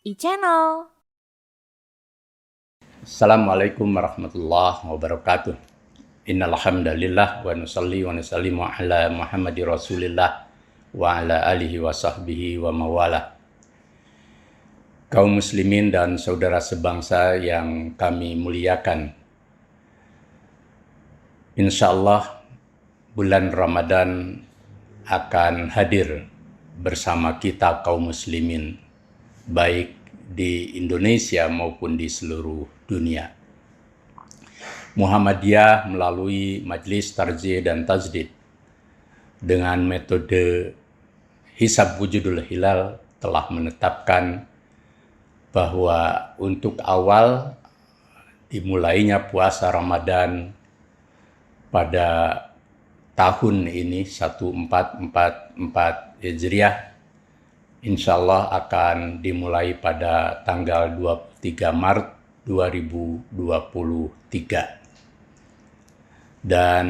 e-channel. Assalamualaikum warahmatullahi wabarakatuh. Innal hamdalillah wa nusalli wa nusallimu ala Muhammadir Rasulillah wa ala alihi wa sahbihi wa mawalah. Kaum muslimin dan saudara sebangsa yang kami muliakan. Insyaallah bulan Ramadan akan hadir bersama kita kaum muslimin, baik di Indonesia maupun di seluruh dunia. Muhammadiyah melalui Majelis Tarjih dan Tajdid dengan metode Hisab Wujudul Hilal telah menetapkan bahwa untuk awal dimulainya puasa Ramadan pada tahun ini 1444 Hijriah insyaallah akan dimulai pada tanggal 23 Maret 2023. Dan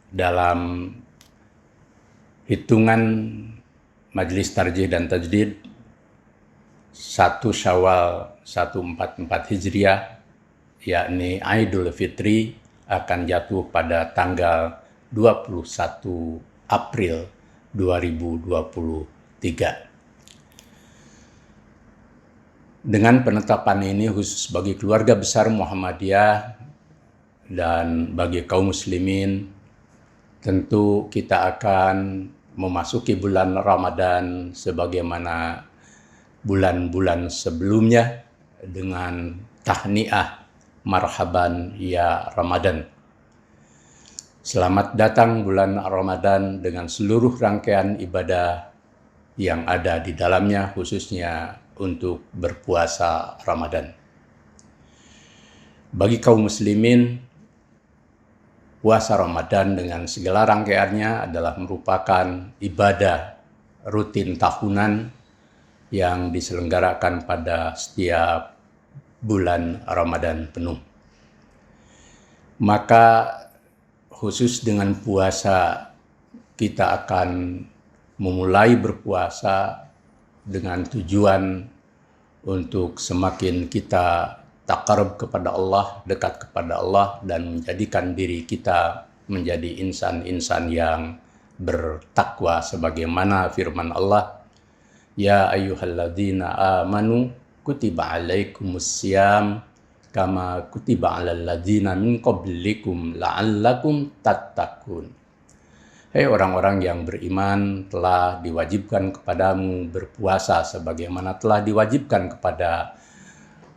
dalam hitungan Majelis Tarjih dan Tajdid 1 Syawal 1444 Hijriah yakni Idul Fitri akan jatuh pada tanggal 21 April 2023. Dengan penetapan ini khusus bagi keluarga besar Muhammadiyah dan bagi kaum muslimin, tentu kita akan memasuki bulan Ramadan sebagaimana bulan-bulan sebelumnya dengan tahniah marhaban ya Ramadan. Selamat datang bulan Ramadan dengan seluruh rangkaian ibadah yang ada di dalamnya, khususnya untuk berpuasa Ramadan. Bagi kaum muslimin, puasa Ramadan dengan segala rangkaiannya adalah merupakan ibadah rutin tahunan yang diselenggarakan pada setiap bulan Ramadan penuh. Maka khusus dengan puasa kita akan memulai berpuasa dengan tujuan untuk semakin kita taqarrub kepada Allah, dekat kepada Allah, dan menjadikan diri kita menjadi insan-insan yang bertakwa sebagaimana firman Allah, ya ayyuhalladzina amanu kutiba alaikumussyam kama kutiba alal ladzina min qablikum la'allakum tattaqun. Hei orang-orang yang beriman, telah diwajibkan kepadamu berpuasa sebagaimana telah diwajibkan kepada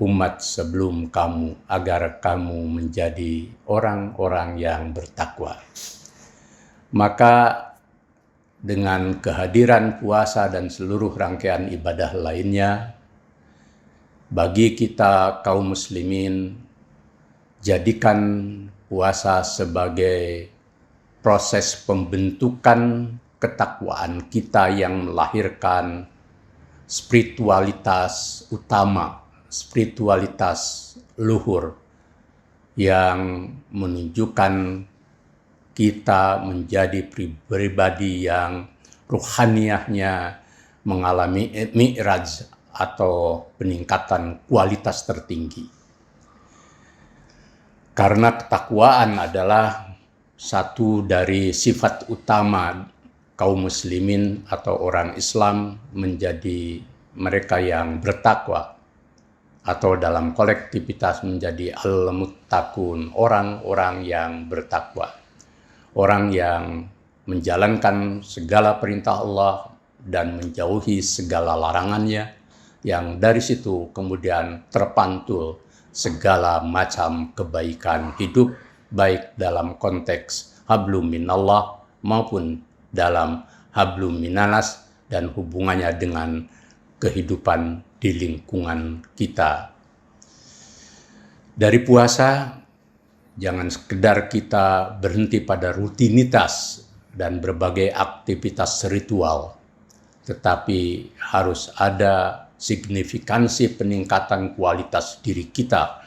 umat sebelum kamu agar kamu menjadi orang-orang yang bertakwa. Maka dengan kehadiran puasa dan seluruh rangkaian ibadah lainnya, bagi kita kaum muslimin, jadikan puasa sebagai proses pembentukan ketakwaan kita yang melahirkan spiritualitas utama, spiritualitas luhur yang menunjukkan kita menjadi pribadi yang ruhaniyahnya mengalami mi'raj atau peningkatan kualitas tertinggi. Karena ketakwaan adalah satu dari sifat utama kaum muslimin atau orang Islam menjadi mereka yang bertakwa, atau dalam kolektivitas menjadi al-muttaqun, orang-orang yang bertakwa, orang yang menjalankan segala perintah Allah dan menjauhi segala larangannya, yang dari situ kemudian terpantul segala macam kebaikan hidup, baik dalam konteks hablum minallah maupun dalam hablum minanas dan hubungannya dengan kehidupan di lingkungan kita. Dari puasa, jangan sekedar kita berhenti pada rutinitas dan berbagai aktivitas ritual, tetapi harus ada signifikansi peningkatan kualitas diri kita,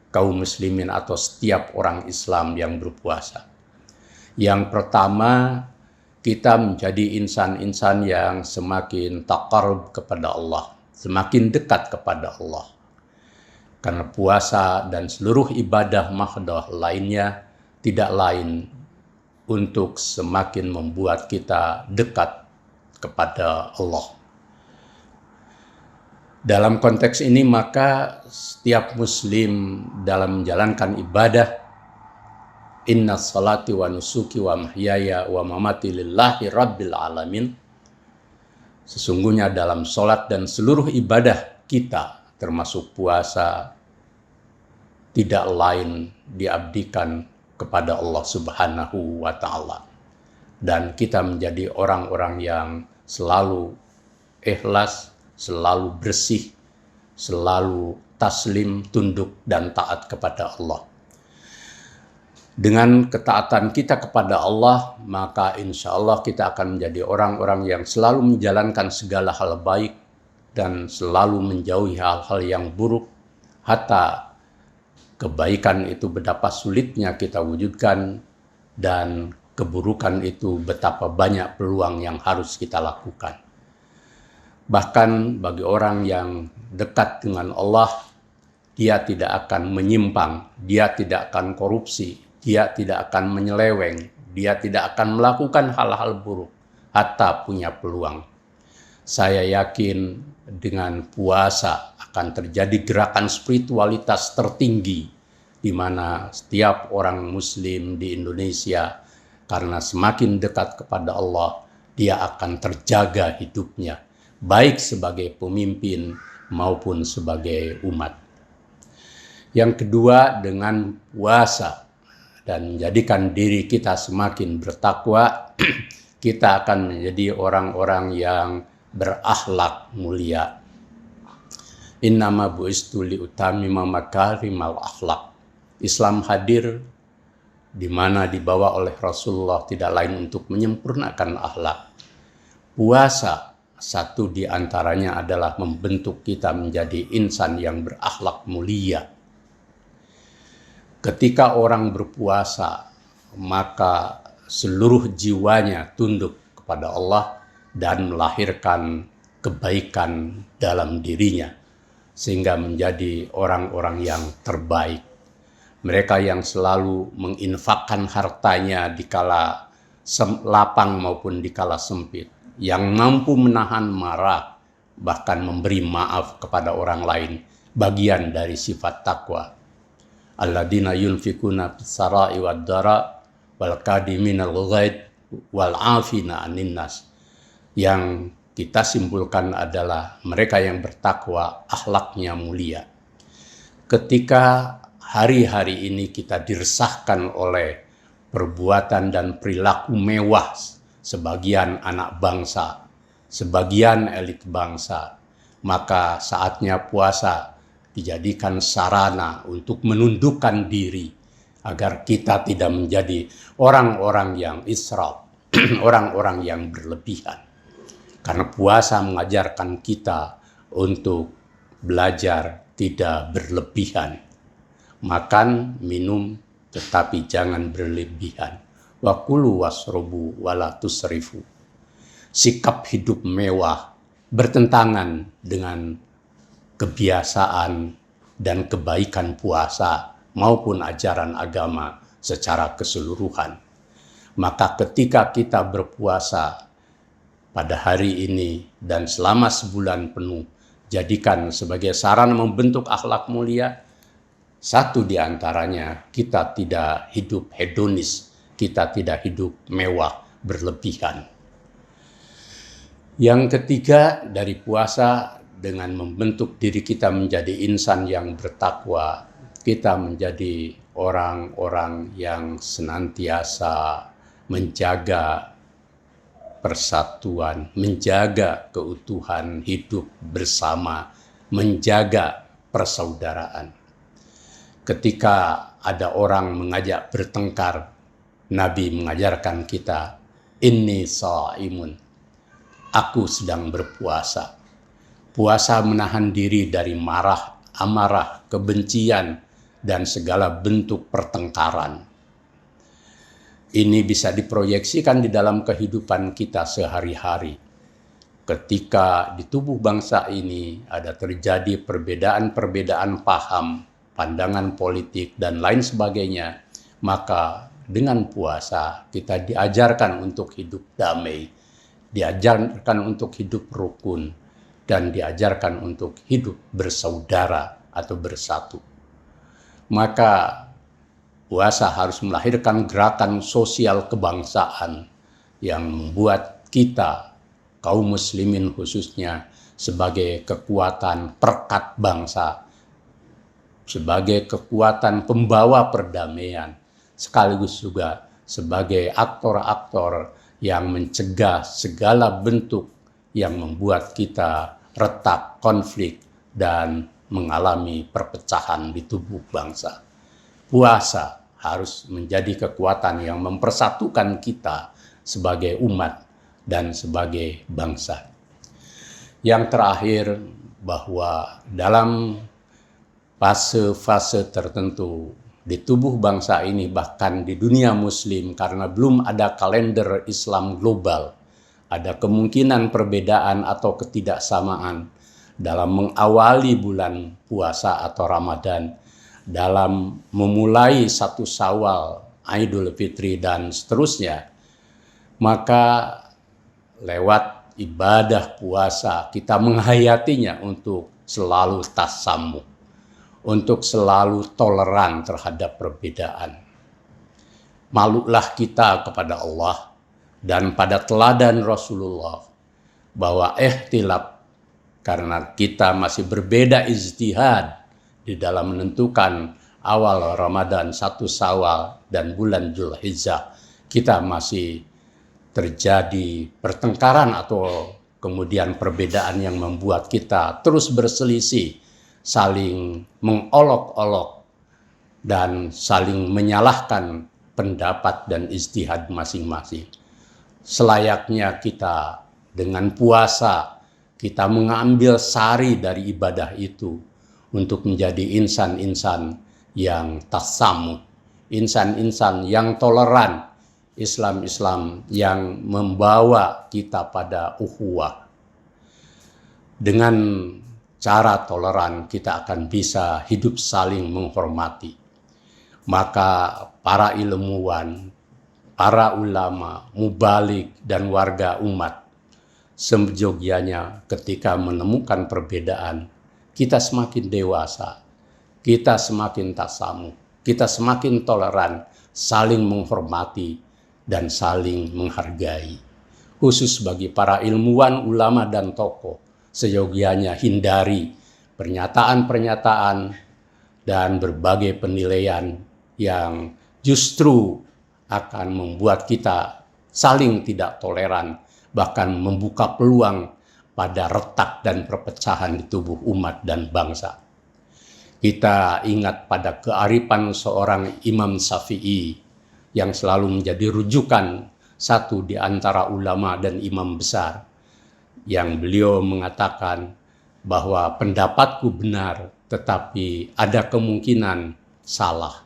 kaum muslimin atau setiap orang Islam yang berpuasa. Yang pertama, kita menjadi insan-insan yang semakin taqarrub kepada Allah, semakin dekat kepada Allah. Karena puasa dan seluruh ibadah mahdoh lainnya tidak lain untuk semakin membuat kita dekat kepada Allah. Dalam konteks ini maka setiap muslim dalam menjalankan ibadah, inna salati wa nusuki wa mahyaya wa mamati lillahi rabbil alamin, sesungguhnya dalam sholat dan seluruh ibadah kita termasuk puasa tidak lain diabdikan kepada Allah Subhanahu wa ta'ala. Dan kita menjadi orang-orang yang selalu ikhlas, selalu bersih, selalu taslim, tunduk, dan taat kepada Allah. Dengan ketaatan kita kepada Allah, maka insya Allah kita akan menjadi orang-orang yang selalu menjalankan segala hal baik dan selalu menjauhi hal-hal yang buruk, hatta kebaikan itu betapa sulitnya kita wujudkan dan keburukan itu betapa banyak peluang yang harus kita lakukan. Bahkan bagi orang yang dekat dengan Allah, dia tidak akan menyimpang, dia tidak akan korupsi, dia tidak akan menyeleweng, dia tidak akan melakukan hal-hal buruk, hatta punya peluang. Saya yakin dengan puasa akan terjadi gerakan spiritualitas tertinggi di mana setiap orang muslim di Indonesia, karena semakin dekat kepada Allah, dia akan terjaga hidupnya, baik sebagai pemimpin maupun sebagai umat. Yang kedua, dengan puasa dan menjadikan diri kita semakin bertakwa, kita akan menjadi orang-orang yang berakhlak mulia. Innama bu'istu liutamima makarimal akhlak. Islam hadir di mana dibawa oleh Rasulullah tidak lain untuk menyempurnakan akhlak. Puasa satu di antaranya adalah membentuk kita menjadi insan yang berakhlak mulia. Ketika orang berpuasa, maka seluruh jiwanya tunduk kepada Allah dan melahirkan kebaikan dalam dirinya, sehingga menjadi orang-orang yang terbaik. Mereka yang selalu menginfakkan hartanya di kala lapang maupun di kala sempit, yang mampu menahan marah, bahkan memberi maaf kepada orang lain, bagian dari sifat takwa. Alladzina yunfikuna fis-sarai wad-dara wal kadiminal ghaid wal afina 'anil nas. Yang kita simpulkan adalah mereka yang bertakwa, akhlaknya mulia. Ketika hari-hari ini kita diresahkan oleh perbuatan dan perilaku mewah sebagian anak bangsa, sebagian elit bangsa, maka saatnya puasa dijadikan sarana untuk menundukkan diri agar kita tidak menjadi orang-orang yang israf, orang-orang yang berlebihan. Karena puasa mengajarkan kita untuk belajar tidak berlebihan. Makan, minum, tetapi jangan berlebihan. Wa kulu wasrobu wala tusrifu. Sikap hidup mewah bertentangan dengan kebiasaan dan kebaikan puasa maupun ajaran agama secara keseluruhan. Maka ketika kita berpuasa pada hari ini dan selama sebulan penuh, jadikan sebagai sarana membentuk akhlak mulia. Satu di antaranya, kita tidak hidup hedonis, kita tidak hidup mewah berlebihan. Yang ketiga, dari puasa dengan membentuk diri kita menjadi insan yang bertakwa, kita menjadi orang-orang yang senantiasa menjaga persatuan, menjaga keutuhan hidup bersama, menjaga persaudaraan. Ketika ada orang mengajak bertengkar, Nabi mengajarkan kita, inni shaimun, aku sedang berpuasa. Puasa menahan diri dari marah, amarah, kebencian, dan segala bentuk pertengkaran. Ini bisa diproyeksikan di dalam kehidupan kita sehari-hari. ketika di tubuh bangsa ini ada terjadi perbedaan-perbedaan paham, pandangan politik, dan lain sebagainya, maka dengan puasa kita diajarkan untuk hidup damai, diajarkan untuk hidup rukun, dan diajarkan untuk hidup bersaudara atau bersatu. Maka puasa harus melahirkan gerakan sosial kebangsaan yang membuat kita, kaum muslimin khususnya, sebagai kekuatan perekat bangsa, sebagai kekuatan pembawa perdamaian, sekaligus juga sebagai aktor-aktor yang mencegah segala bentuk yang membuat kita retak, konflik, dan mengalami perpecahan di tubuh bangsa. Puasa harus menjadi kekuatan yang mempersatukan kita sebagai umat dan sebagai bangsa. Yang terakhir, bahwa dalam fase-fase tertentu di tubuh bangsa ini, bahkan di dunia muslim, karena belum ada kalender Islam global, ada kemungkinan perbedaan atau ketidaksamaan dalam mengawali bulan puasa atau Ramadan, dalam memulai satu Syawal, Idul Fitri, dan seterusnya. Maka lewat ibadah puasa kita menghayatinya untuk selalu tasamuh, untuk selalu toleran terhadap perbedaan. Malulah kita kepada Allah dan pada teladan Rasulullah bahwa ikhtilaf, karena kita masih berbeda ijtihad di dalam menentukan awal Ramadan, satu Syawal, dan bulan Dzulhijjah, kita masih terjadi pertengkaran atau kemudian perbedaan yang membuat kita terus berselisih, saling mengolok-olok, dan saling menyalahkan pendapat dan ijtihad masing-masing. Selayaknya kita dengan puasa, kita mengambil sari dari ibadah itu untuk menjadi insan-insan yang tasamuh, insan-insan yang toleran, Islam-Islam yang membawa kita pada ukhuwah. Dengan cara toleran kita akan bisa hidup saling menghormati. Maka para ilmuwan, para ulama, mubalik, dan warga umat sejogianya ketika menemukan perbedaan, kita semakin dewasa, kita semakin tasamuh, kita semakin toleran, saling menghormati, dan saling menghargai. Khusus bagi para ilmuwan, ulama, dan tokoh, seyogianya hindari pernyataan-pernyataan dan berbagai penilaian yang justru akan membuat kita saling tidak toleran, bahkan membuka peluang pada retak dan perpecahan di tubuh umat dan bangsa. Kita ingat pada kearifan seorang Imam Syafi'i yang selalu menjadi rujukan satu di antara ulama dan imam besar, yang beliau mengatakan bahwa pendapatku benar tetapi ada kemungkinan salah,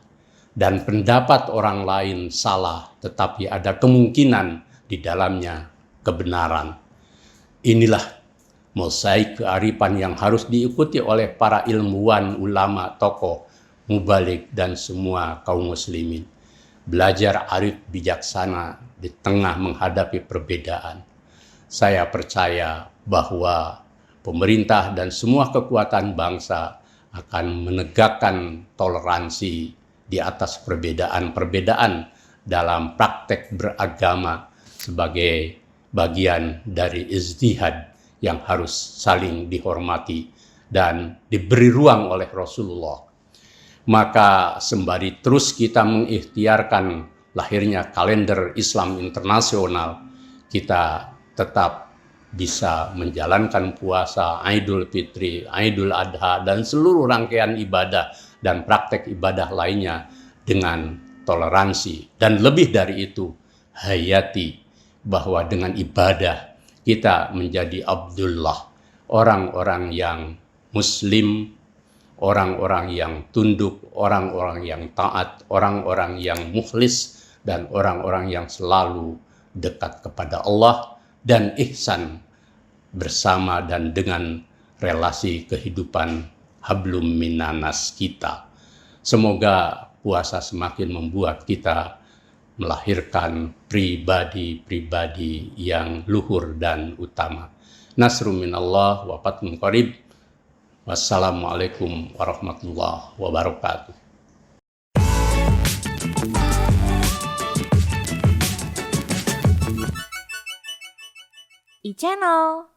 dan pendapat orang lain salah tetapi ada kemungkinan di dalamnya kebenaran. Inilah mosaik kearifan yang harus diikuti oleh para ilmuwan, ulama, tokoh, mubalik, dan semua kaum muslimin. Belajar arif bijaksana di tengah menghadapi perbedaan. Saya percaya bahwa pemerintah dan semua kekuatan bangsa akan menegakkan toleransi di atas perbedaan-perbedaan dalam praktek beragama sebagai bagian dari ijtihad yang harus saling dihormati dan diberi ruang oleh Rasulullah. Maka sembari terus kita mengikhtiarkan lahirnya kalender Islam internasional, kita tetap bisa menjalankan puasa, Idul Fitri, Idul Adha, dan seluruh rangkaian ibadah dan praktek ibadah lainnya dengan toleransi. Dan lebih dari itu, hayati bahwa dengan ibadah kita menjadi Abdullah, orang-orang yang muslim, orang-orang yang tunduk, orang-orang yang taat, orang-orang yang mukhlis, dan orang-orang yang selalu dekat kepada Allah, dan ihsan bersama dan dengan relasi kehidupan hablum minanas kita. Semoga puasa semakin membuat kita melahirkan pribadi-pribadi yang luhur dan utama. Nasrun minallah wa fathun qarib. Wassalamualaikum warahmatullahi wabarakatuh. iChannel.